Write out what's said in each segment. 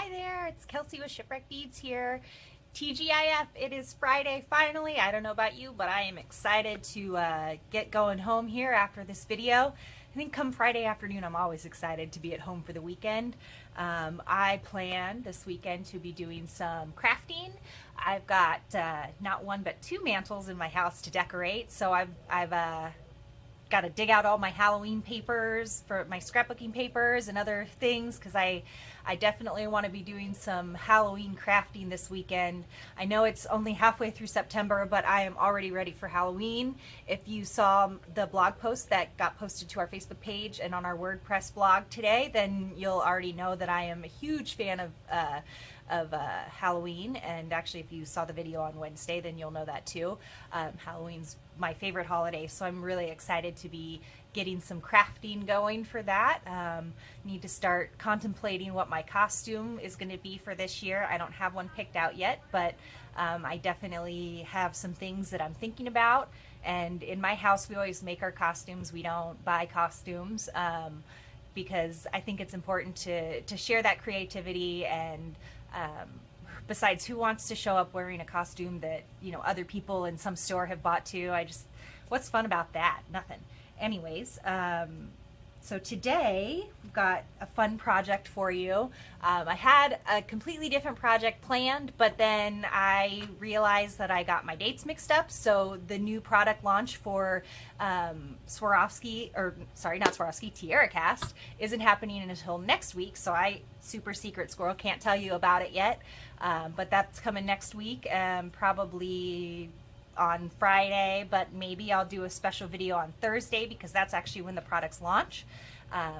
Hi there, it's Kelsey with Shipwreck Beads here. TGIF, it is Friday finally. I don't know about you, but I am excited to get going home here after this video. I think come Friday afternoon, I'm always excited to be at home for the weekend. I plan this weekend to be doing some crafting. I've got not one but two mantles in my house to decorate, so I've got to dig out all my Halloween papers for my scrapbooking papers and other things because I definitely want to be doing some Halloween crafting this weekend. I know it's only halfway through September, but I am already ready for Halloween. If you saw the blog post that got posted to our Facebook page and on our WordPress blog today, then you'll already know that I am a huge fan of Halloween. And actually, if you saw the video on Wednesday, then you'll know that too. Halloween's my favorite holiday, so I'm really excited to be getting some crafting going for that. Need to start contemplating what my costume is going to be for this year. I don't have one picked out yet, but I definitely have some things that I'm thinking about. And in my house, we always make our costumes. We don't buy costumes because I think it's important to share that creativity. And besides, who wants to show up wearing a costume that, you know, other people in some store have bought too? What's fun about that? Nothing. Anyways, so today we've got a fun project for you. I had a completely different project planned, but then I realized that I got my dates mixed up. So the new product launch for TierraCast isn't happening until next week. So super secret squirrel, can't tell you about it yet. But that's coming next week, probably on Friday, but maybe I'll do a special video on Thursday because that's actually when the products launch.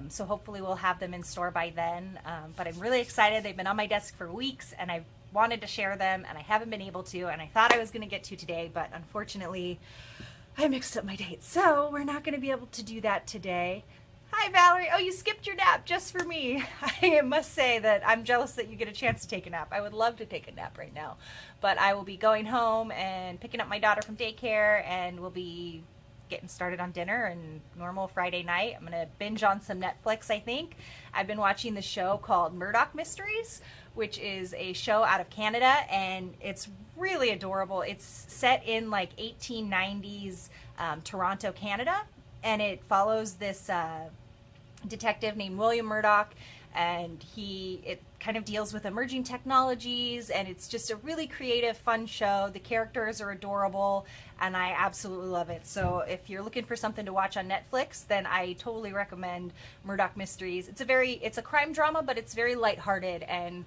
So hopefully we'll have them in store by then. But I'm really excited. They've been on my desk for weeks and I wanted to share them and I haven't been able to, and I thought I was going to get to today, but unfortunately I mixed up my dates. So we're not going to be able to do that today. Hi Valerie. Oh, you skipped your nap just for me. I must say that I'm jealous that you get a chance to take a nap. I would love to take a nap right now, but I will be going home and picking up my daughter from daycare, and we'll be getting started on dinner and normal Friday night. I'm going to binge on some Netflix, I think. I've been watching the show called Murdoch Mysteries, which is a show out of Canada, and it's really adorable. It's set in like 1890s Toronto, Canada, and it follows this detective named William Murdoch, and it kind of deals with emerging technologies, and it's just a really creative, fun show. The characters are adorable, and I absolutely love it. So if you're looking for something to watch on Netflix, then I totally recommend Murdoch Mysteries. It's a crime drama, but it's very lighthearted and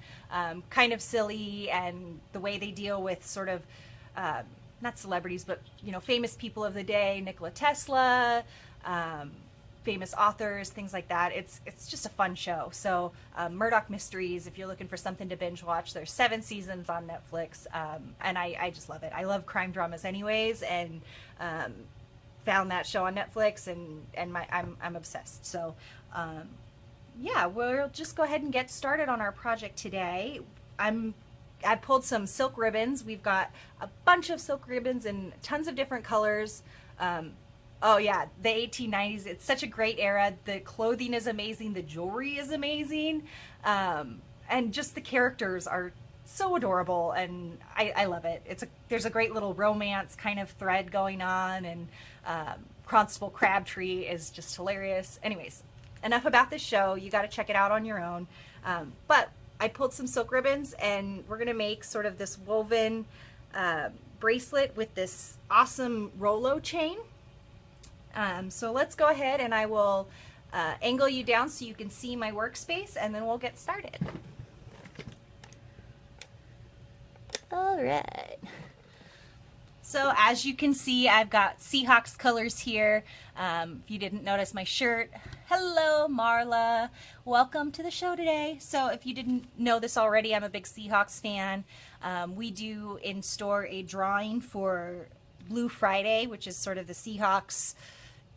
kind of silly, and the way they deal with sort of not celebrities, but you know, famous people of the day, Nikola Tesla, famous authors, things like that. It's just a fun show. So Murdoch Mysteries, if you're looking for something to binge watch, there's 7 seasons on Netflix, and I just love it. I love crime dramas anyways, and found that show on Netflix, and I'm obsessed. So yeah, we'll just go ahead and get started on our project today. I pulled some silk ribbons. We've got a bunch of silk ribbons in tons of different colors. Oh yeah, the 1890s, it's such a great era. The clothing is amazing, the jewelry is amazing, and just the characters are so adorable, and I love it. There's a great little romance kind of thread going on, and Constable Crabtree is just hilarious. Anyways, enough about this show. You got to check it out on your own. But I pulled some silk ribbons, and we're going to make sort of this woven bracelet with this awesome Rolo chain. So let's go ahead, and I will angle you down so you can see my workspace, and then we'll get started. All right. So as you can see, I've got Seahawks colors here. If you didn't notice my shirt, hello Marla, welcome to the show today. So if you didn't know this already, I'm a big Seahawks fan. We do in store a drawing for Blue Friday, which is sort of the Seahawks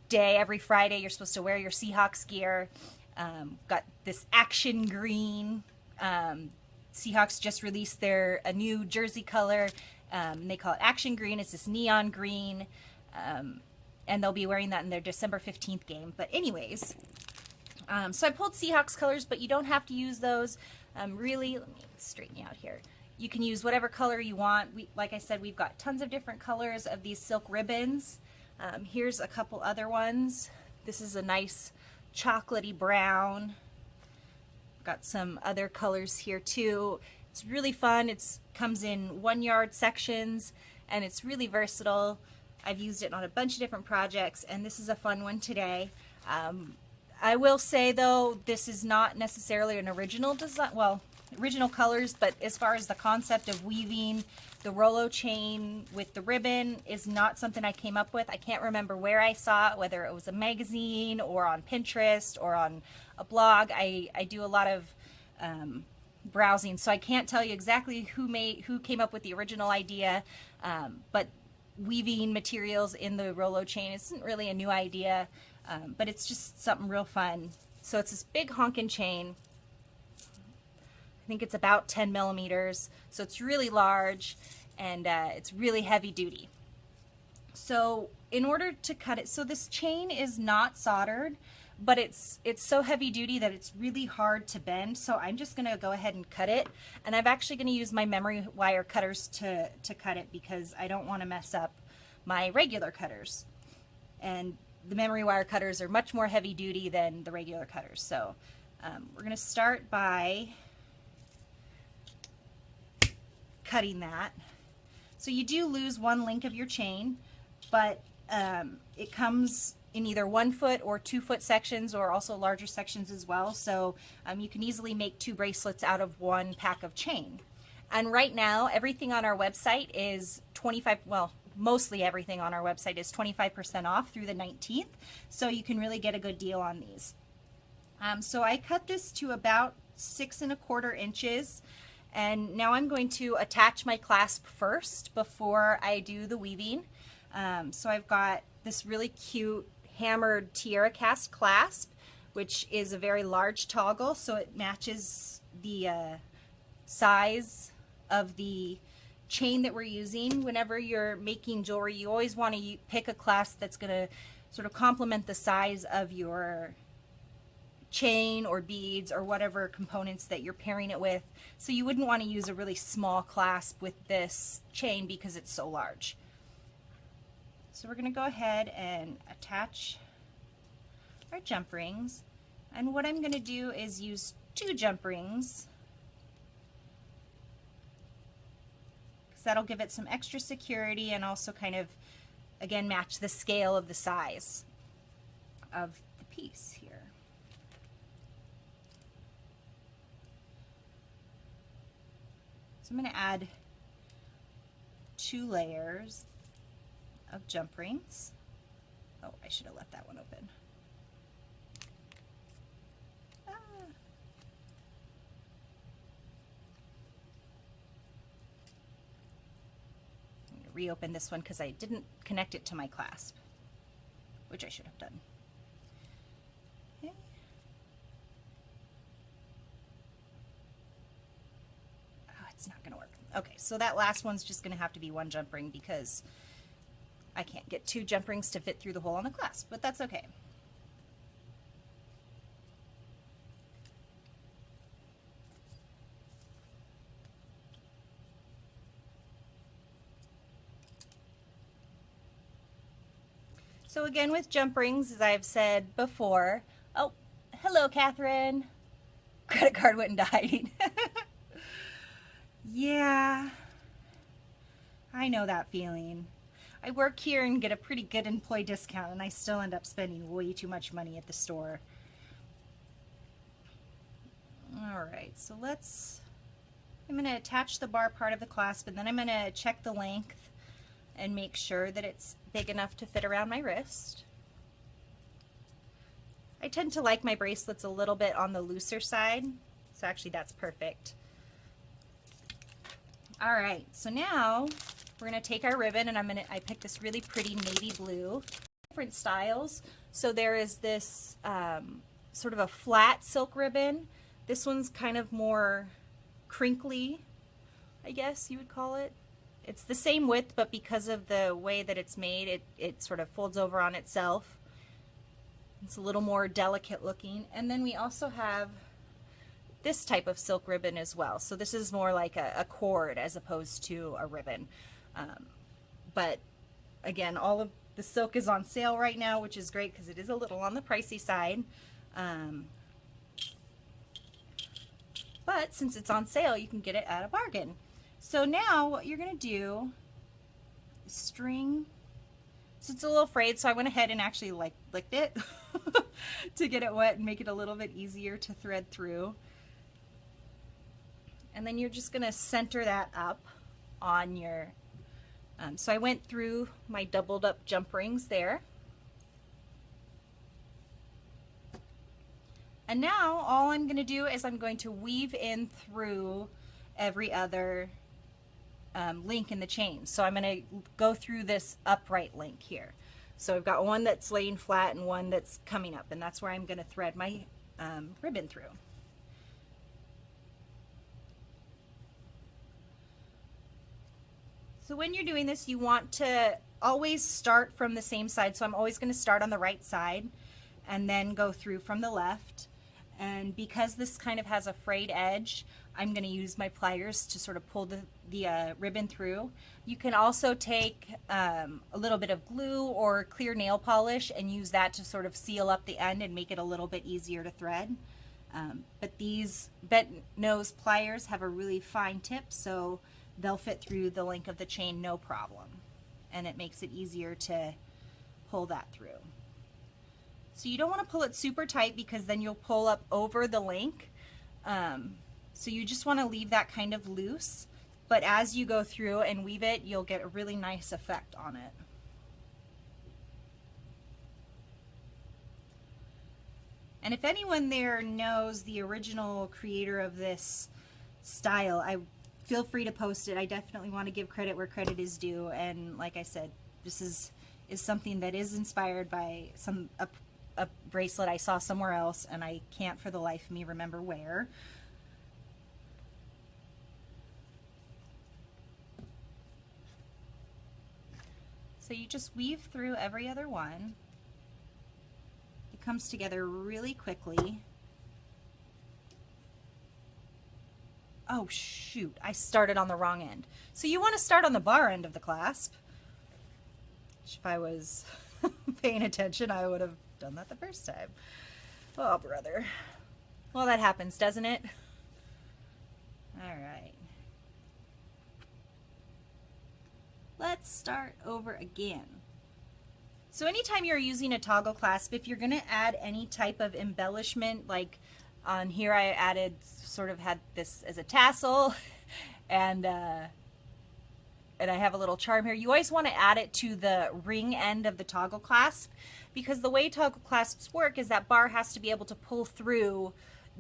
day. Every Friday you're supposed to wear your Seahawks gear. Got this action green. Seahawks just released a new jersey color. They call it action green. It's this neon green, and they'll be wearing that in their December 15th game. But anyways, So I pulled Seahawks colors, but you don't have to use those. Really, let me straighten you out here. You can use whatever color you want. Like I said, we've got tons of different colors of these silk ribbons. Here's a couple other ones. This is a nice chocolatey brown. Got some other colors here too. It's really fun. It comes in 1 yard sections and it's really versatile. I've used it on a bunch of different projects and this is a fun one today. I will say though, this is not necessarily an original design, well, original colors, but as far as the concept of weaving the Rolo chain with the ribbon is not something I came up with. I can't remember where I saw it, whether it was a magazine or on Pinterest or on a blog. I do a lot of browsing, so I can't tell you exactly who came up with the original idea, but weaving materials in the Rolo chain isn't really a new idea, but it's just something real fun. So it's this big honkin' chain. I think it's about 10 millimeters, so it's really large and it's really heavy duty. So in order to cut it, so this chain is not soldered, but it's so heavy duty that it's really hard to bend. So I'm just gonna go ahead and cut it. And I'm actually gonna use my memory wire cutters to cut it because I don't wanna mess up my regular cutters. And the memory wire cutters are much more heavy duty than the regular cutters. So we're gonna start by cutting that. So you do lose one link of your chain, but it comes in either 1 foot or 2 foot sections or also larger sections as well. So you can easily make 2 bracelets out of 1 pack of chain. And right now, everything on our website is mostly everything on our website is 25% off through the 19th. So you can really get a good deal on these. So I cut this to about 6 1/4 inches. And now I'm going to attach my clasp first before I do the weaving. So I've got this really cute hammered tiara cast clasp, which is a very large toggle, so it matches the size of the chain that we're using. Whenever you're making jewelry, you always want to pick a clasp that's going to sort of complement the size of your chain or beads or whatever components that you're pairing it with. So you wouldn't want to use a really small clasp with this chain because it's so large. So we're going to go ahead and attach our jump rings, and what I'm going to do is use 2 jump rings because that'll give it some extra security and also kind of again match the scale of the size of the piece here. So I'm going to add 2 layers of jump rings. Oh, I should have left that one open. I'm going to reopen this one because I didn't connect it to my clasp, which I should have done. Okay. It's not going to work. Okay, so that last one's just going to have to be 1 jump ring because I can't get 2 jump rings to fit through the hole on the clasp, but that's okay. So again with jump rings, as I've said before, oh, hello Catherine. Credit card went into hiding. Yeah, I know that feeling. I work here and get a pretty good employee discount and I still end up spending way too much money at the store. Alright, so I'm going to attach the bar part of the clasp and then I'm going to check the length and make sure that it's big enough to fit around my wrist. I tend to like my bracelets a little bit on the looser side, so actually that's perfect. Alright, so now we're going to take our ribbon and I picked this really pretty navy blue. Different styles. So there is this sort of a flat silk ribbon. This one's kind of more crinkly, I guess you would call it. It's the same width, but because of the way that it's made, it sort of folds over on itself. It's a little more delicate looking. And then we also have this type of silk ribbon as well. So this is more like a cord as opposed to a ribbon. But again, all of the silk is on sale right now, which is great because it is a little on the pricey side. But since it's on sale, you can get it at a bargain. So now what you're going to do is string. So it's a little frayed, so I went ahead and actually licked it to get it wet and make it a little bit easier to thread through. And then you're just going to center that up on your, so I went through my doubled up jump rings there. And now all I'm going to do is I'm going to weave in through every other link in the chain. So I'm going to go through this upright link here. So I've got one that's laying flat and one that's coming up, and that's where I'm going to thread my ribbon through. So when you're doing this, you want to always start from the same side. So I'm always going to start on the right side and then go through from the left. And because this kind of has a frayed edge, I'm going to use my pliers to sort of pull the ribbon through. You can also take a little bit of glue or clear nail polish and use that to sort of seal up the end and make it a little bit easier to thread. But these bent nose pliers have a really fine tip, so they'll fit through the length of the chain no problem. And it makes it easier to pull that through. So you don't want to pull it super tight because then you'll pull up over the link. So you just want to leave that kind of loose. But as you go through and weave it, you'll get a really nice effect on it. And if anyone there knows the original creator of this style, feel free to post it. I definitely want to give credit where credit is due. And like I said, this is something that is inspired by a bracelet I saw somewhere else, and I can't for the life of me remember where. So you just weave through every other one. It comes together really quickly. Oh shoot, I started on the wrong end. So you want to start on the bar end of the clasp. If I was paying attention, I would have done that the first time. Oh, brother. Well, that happens, doesn't it? All right. Let's start over again. So anytime you're using a toggle clasp, if you're going to add any type of embellishment, like on here I added, sort of had this as a tassel, and I have a little charm here. You always want to add it to the ring end of the toggle clasp, because the way toggle clasps work is that bar has to be able to pull through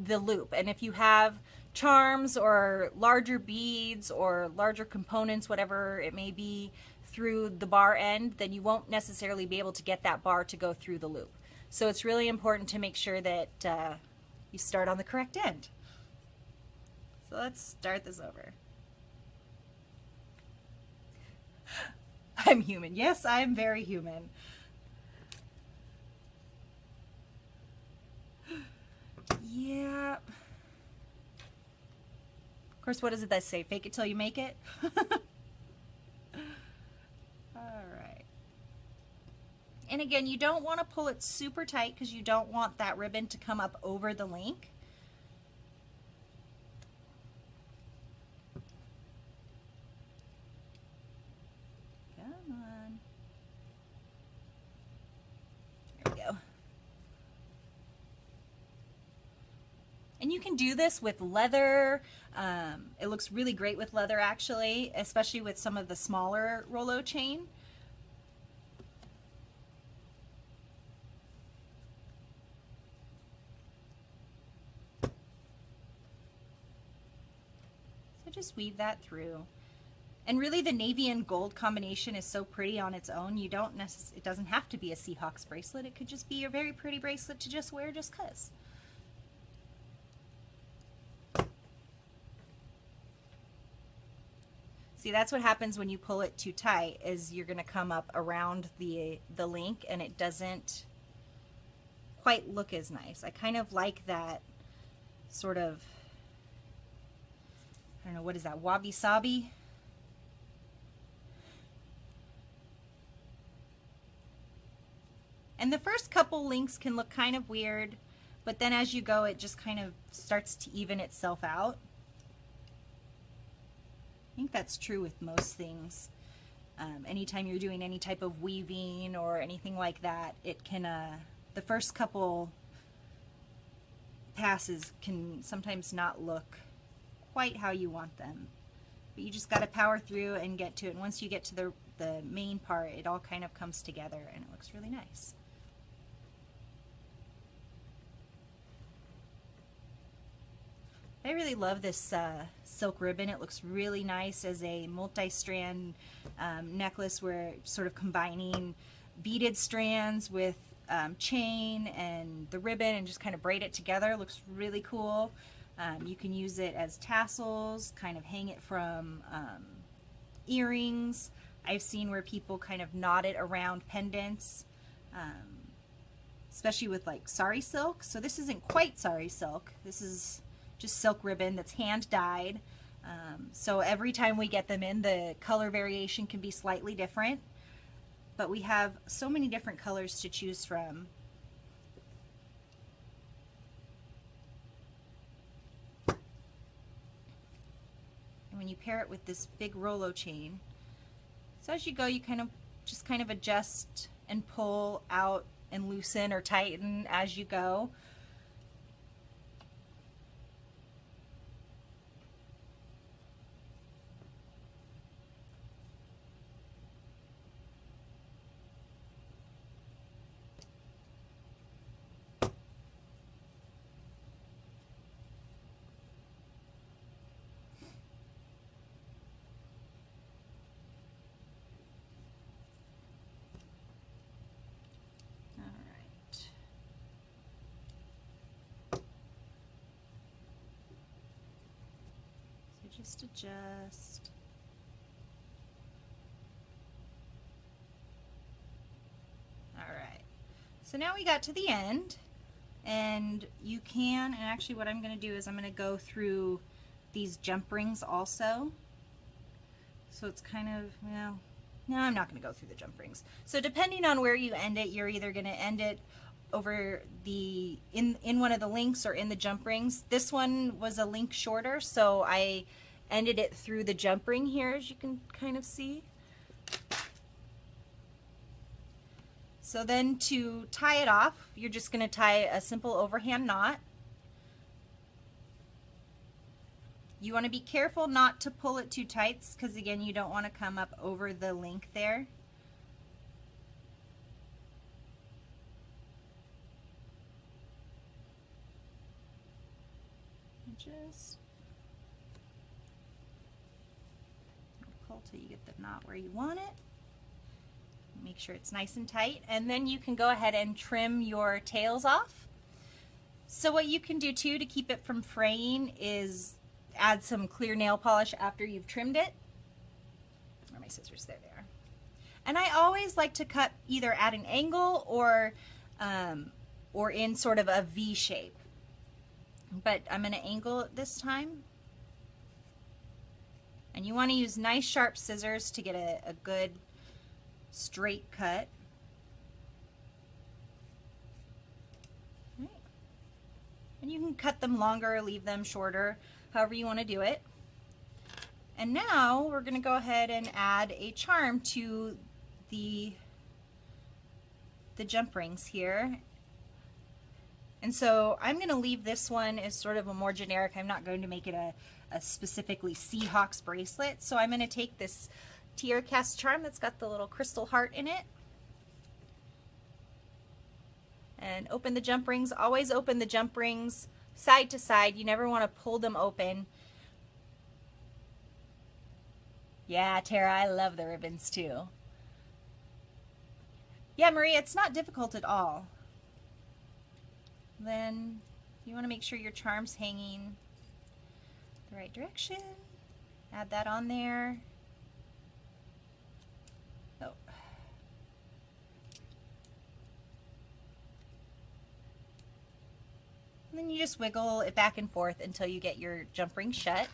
the loop. And if you have charms or larger beads or larger components, whatever it may be, through the bar end, then you won't necessarily be able to get that bar to go through the loop. So it's really important to make sure that you start on the correct end. So let's start this over. I'm human. Yes, I am very human. Yeah. Of course, what does it that say? Fake it till you make it? Alright. And again, you don't want to pull it super tight because you don't want that ribbon to come up over the link. Come on. There we go. And you can do this with leather. It looks really great with leather, actually, especially with some of the smaller Rolo chain. So just weave that through. And really the navy and gold combination is so pretty on its own. You don't it doesn't have to be a Seahawks bracelet. It could just be a very pretty bracelet to just wear just 'cause. See, that's what happens when you pull it too tight, is you're going to come up around the link, and it doesn't quite look as nice. I kind of like that sort of, I don't know, what is that, wabi-sabi? And the first couple links can look kind of weird, but then as you go, it just kind of starts to even itself out. I think that's true with most things. Anytime you're doing any type of weaving or anything like that, it can, the first couple passes can sometimes not look quite how you want them. But you just got to power through and get to it. And once you get to the main part, it all kind of comes together and it looks really nice. I really love this silk ribbon. It looks really nice as a multi-strand necklace where it's sort of combining beaded strands with chain and the ribbon and just kind of braid it together. It looks really cool. You can use it as tassels, kind of hang it from earrings. I've seen where people kind of knot it around pendants, especially with like sari silk. So this isn't quite sari silk. This is just silk ribbon that's hand dyed. So every time we get them in, the color variation can be slightly different, but we have so many different colors to choose from. And when you pair it with this big Rolo chain, so as you go, you just kind of adjust and pull out and loosen or tighten as you go. Just adjust. All right. So now we got to the end, and you can, and actually what I'm going to do is I'm going to go through these jump rings also. So it's kind of, well, no, I'm not going to go through the jump rings. So depending on where you end it, you're either going to end it over the, in one of the links or in the jump rings. This one was a link shorter, so I ended it through the jump ring here, as you can kind of see. So then to tie it off, you're just going to tie a simple overhand knot. You want to be careful not to pull it too tight, because again, you don't want to come up over the link there. Just pull till you get the knot where you want it. Make sure it's nice and tight, and then you can go ahead and trim your tails off. So what you can do too to keep it from fraying is add some clear nail polish after you've trimmed it. Where are my scissors? There they are. And I always like to cut either at an angle or in sort of a V shape. But I'm going to angle it this time. And you want to use nice sharp scissors to get a good straight cut. Right. And you can cut them longer or leave them shorter, however you want to do it. And now we're going to go ahead and add a charm to the jump rings here. And so I'm going to leave this one as sort of a more generic. I'm not going to make it a specifically Seahawks bracelet. So I'm going to take this tiara cast charm that's got the little crystal heart in it and open the jump rings. Always open the jump rings side to side. You never want to pull them open. Yeah, Tara, I love the ribbons too. Yeah, Maria, it's not difficult at all. Then you want to make sure your charm's hanging the right direction. Add that on there. Oh. then you just wiggle it back and forth until you get your jump ring shut.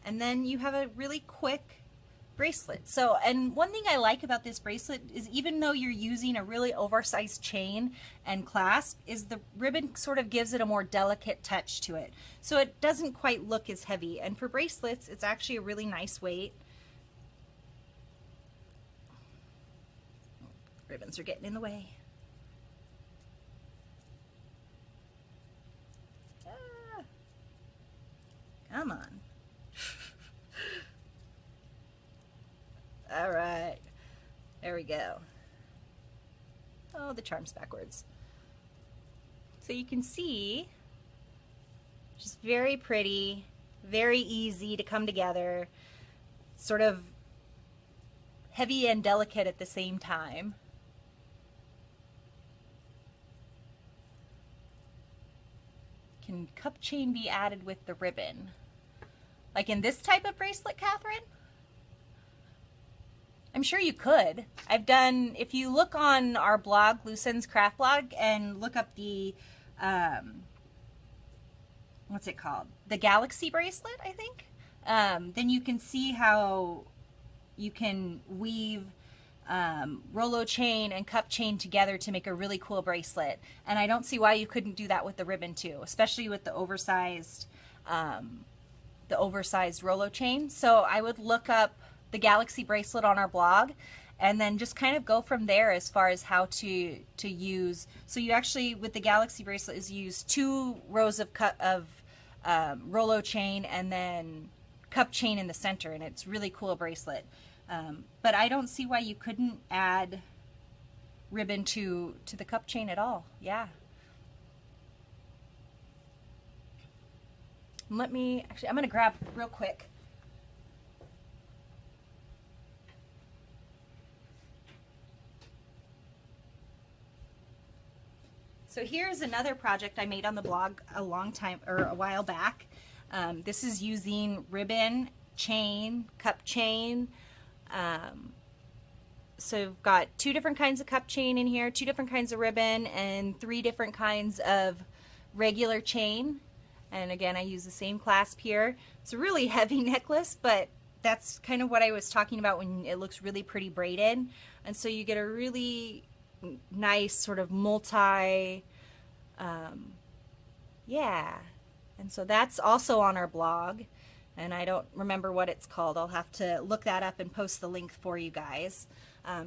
And then you have a really quick bracelet. So, and one thing I like about this bracelet is even though you're using a really oversized chain and clasp, is the ribbon sort of gives it a more delicate touch to it. So it doesn't quite look as heavy. And for bracelets, it's actually a really nice weight. Ribbons are getting in the way. Ah, come on. All right, there we go. Oh, the charm's backwards. So you can see, just very pretty, very easy to come together, sort of heavy and delicate at the same time. Can cup chain be added with the ribbon? Like in this type of bracelet, Catherine? I'm sure you could. I've done, if you look on our blog, Loose Ends Craft Blog, and look up the, what's it called? The Galaxy bracelet, I think. Then you can see how you can weave Rolo chain and cup chain together to make a really cool bracelet. And I don't see why you couldn't do that with the ribbon too, especially with the oversized Rolo chain. So I would look up the Galaxy bracelet on our blog and then just kind of go from there as far as how to use. So you actually, with the Galaxy bracelet, is use 2 rows of Rolo chain and then cup chain in the center, and it's really cool bracelet. But I don't see why you couldn't add ribbon to the cup chain at all. Yeah. Let me, actually, I'm going to grab real quick. So here's another project I made on the blog a while back. This is using ribbon, chain, cup chain. So we've got 2 different kinds of cup chain in here, 2 different kinds of ribbon, and 3 different kinds of regular chain. And again, I use the same clasp here. It's a really heavy necklace, but that's kind of what I was talking about when it looks really pretty braided. And so you get a really nice sort of yeah. And so that's also on our blog, and I don't remember what it's called. I'll have to look that up and post the link for you guys.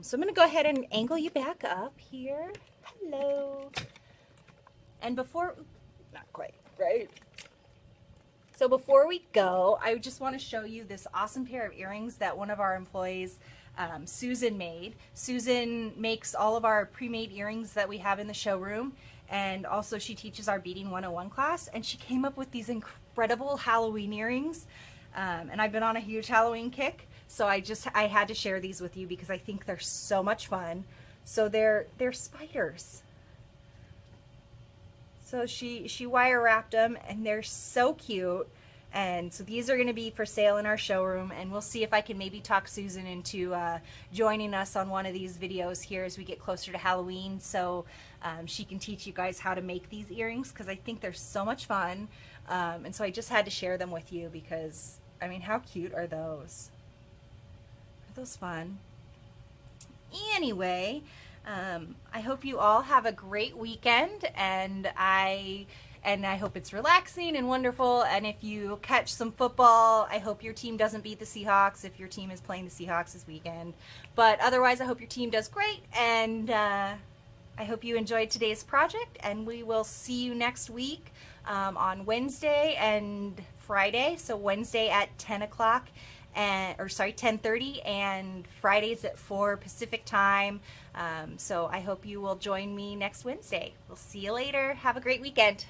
So I'm going to go ahead and angle you back up here. Hello. And before, not quite, right? So before we go, I just want to show you this awesome pair of earrings that one of our employees, Susan, made. Susan makes all of our pre-made earrings that we have in the showroom, and also she teaches our Beading 101 class, and she came up with these incredible Halloween earrings, and I've been on a huge Halloween kick, so I had to share these with you because I think they're so much fun. So they're spiders. So she wire wrapped them, and they're so cute. And so these are going to be for sale in our showroom, and we'll see if I can maybe talk Susan into joining us on one of these videos here as we get closer to Halloween, so she can teach you guys how to make these earrings, because I think they're so much fun. And so I just had to share them with you because, I mean, how cute are those? Are those fun? Anyway, I hope you all have a great weekend, and I hope it's relaxing and wonderful. And if you catch some football, I hope your team doesn't beat the Seahawks if your team is playing the Seahawks this weekend. But otherwise, I hope your team does great, and I hope you enjoyed today's project, and we will see you next week on Wednesday and Friday. So Wednesday at 10 o'clock. 10:30, and Fridays at 4 Pacific time. So I hope you will join me next Wednesday. We'll see you later. Have a great weekend.